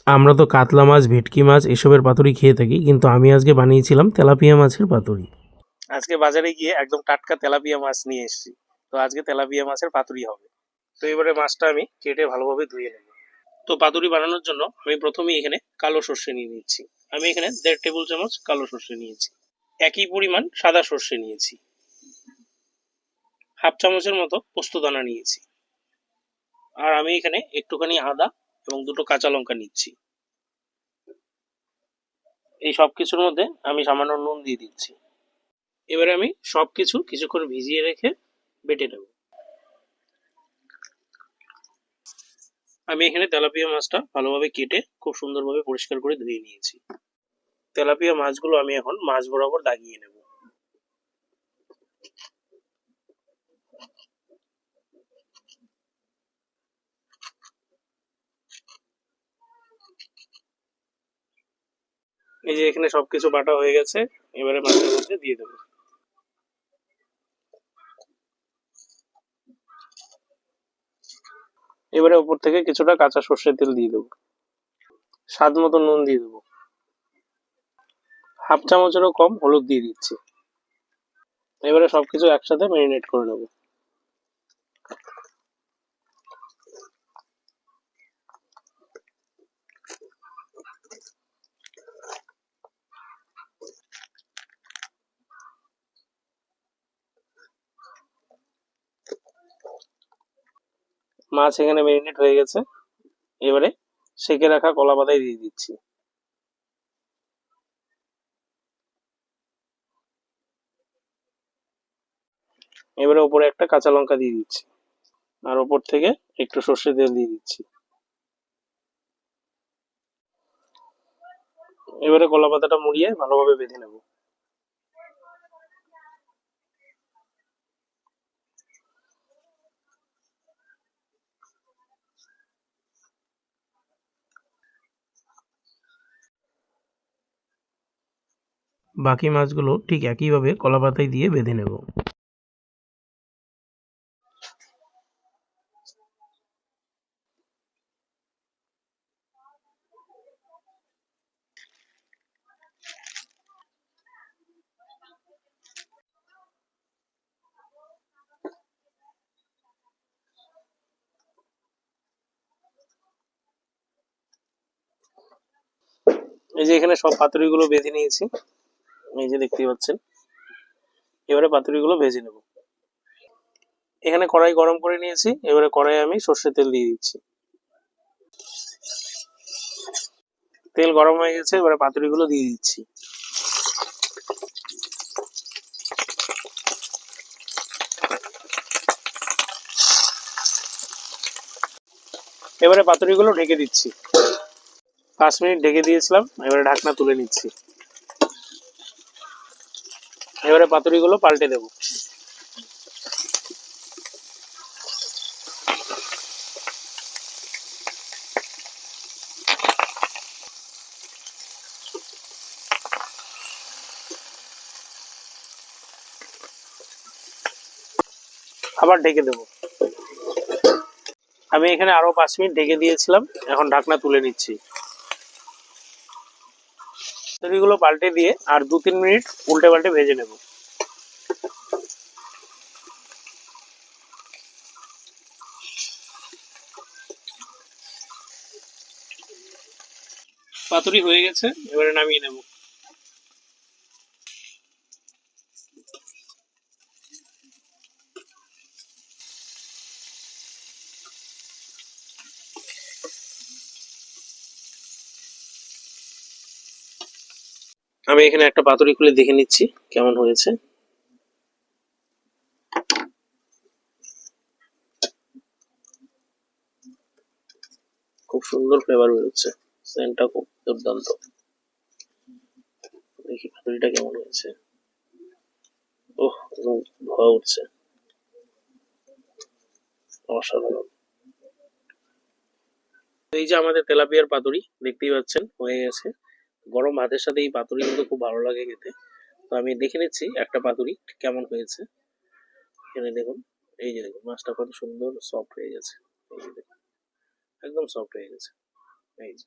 আমরা তো কাতলা মাছ, ভেটকি মাছ এসবের পাতুরি খেয়ে থাকি, কিন্তু আমি আজকে বানিয়েছিলাম তেলাপিয়া মাছের পাতুরি। আজকে বাজারে গিয়ে একদম টাটকা তেলাপিয়া মাছ নিয়ে এসেছি। তো আজকে তেলাপিয়া মাছের পাতুরি হবে। তো এবারে মাছটা আমি কেটে ভালোভাবে ধুয়ে নেব। তো পাতুরি বানানোর জন্য আমি প্রথমেই এখানে কালো সর্ষে নিয়ে নিচ্ছি। আমি এখানে 1.5 টেবিল চামচ কালো সর্ষে নিয়েছি। একই পরিমাণ সাদা সর্ষে নিয়েছি। হাফ চামচের মতো পোস্তদানা নিয়েছি। আর আমি এখানে একটুখানি আদা এবং 2টো কাঁচা লঙ্কা নিচ্ছি। এই সবকিছুর মধ্যে আমি সামান্য নুন দিয়ে দিচ্ছি। এবারে আমি সবকিছু কিছুক্ষণ ভিজিয়ে রেখে বেটে নেব। আমি এখানে তেলাপিয়া মাছটা ভালোভাবে কেটে খুব সুন্দরভাবে পরিষ্কার করে ধুয়ে নিয়েছি। তেলাপিয়া মাছগুলো আমি এখন মাছ বরাবর দাগিয়ে নেব। এই যে এখানে সবকিছু বাটা হয়ে গেছে, এবারে মাছের মধ্যে দিয়ে দেবো। এবারে উপর থেকে কিছুটা কাঁচা সর্ষের তেল দিয়ে দেবো। স্বাদ মতো নুন দিয়ে দেবো। হাফ চামচেরও কম হলুদ দিয়ে দিচ্ছি। এবারে সবকিছু একসাথে ম্যারিনেট করে নেবো। মাছ এখানে ম্যারিনেট হয়ে গেছে। এবারে সেকে রাখা কলা পাতায় দিয়ে দিচ্ছি। এবারে উপরে একটা কাঁচা লঙ্কা দিয়ে দিচ্ছি। আর উপর থেকে একটু সর্ষের তেল দিয়ে দিচ্ছি। এবারে কলা পাতাটা মুড়িয়ে ভালোভাবে বেঁধে নেব। বাকি মাছগুলো ঠিক একইভাবে কলা পাতায় দিয়ে বেঁধে নেব। এই যে এখানে সব পাতুরিগুলো বেঁধে নিয়েছি, এই যে দেখতেই পাচ্ছেন। এবারে পাতুরিগুলো ভেজে নেব। এখানে কড়াই গরম করে নিয়েছি, এবারে কড়াইয়ে আমি সর্ষের তেল দিয়ে দিচ্ছি। তেল গরম হয়ে গেছে, এবারে পাতুরিগুলো দিয়ে দিচ্ছি। এবারে পাতুরিগুলো ঢেকে দিচ্ছি। 5 মিনিট ঢেকে দিয়েছিলাম, এবারে ঢাকনা তুলে নিচ্ছি। এবারে পাতুরিগুলো পাল্টে দেব। আবার ঢেকে দেব। আমি এখানে আরো 5 মিনিট ঢেকে দিয়েছিলাম, এখন ঢাকনা তুলে নিচ্ছি। পাতুরিগুলো পাল্টে দিয়ে আর 2-3 মিনিট উল্টে পাল্টে ভেজে নেব। পাতুরি হয়ে গেছে, এবারে নামিয়ে নেব। আমি এখানে একটা পাতুরি খুলে দেখে নিচ্ছি কেমন হয়েছে। খুব সুন্দর ফ্লেভার বেরোচ্ছে, সেন্টটা খুব দুর্দান্ত। দেখি পাতুরিটা কেমন হয়েছে। ওহ, ধোয়া উঠছে, অসাধারণ। এই যে আমাদের তেলাপিয়ার পাতুরি দেখতেই পাচ্ছেন হয়ে গেছে। গরম ভাতের সাথে এই পাতুরি কিন্তু খুব ভালো লাগে খেতে। তো আমি দেখে নিচ্ছি একটা পাতুরি কেমন হয়েছে। এখানে দেখুন, এই যে দেখুন মাছটা কত সুন্দর সফট হয়ে গেছে। এই যে দেখুন, একদম সফট হয়ে গেছে। এই যে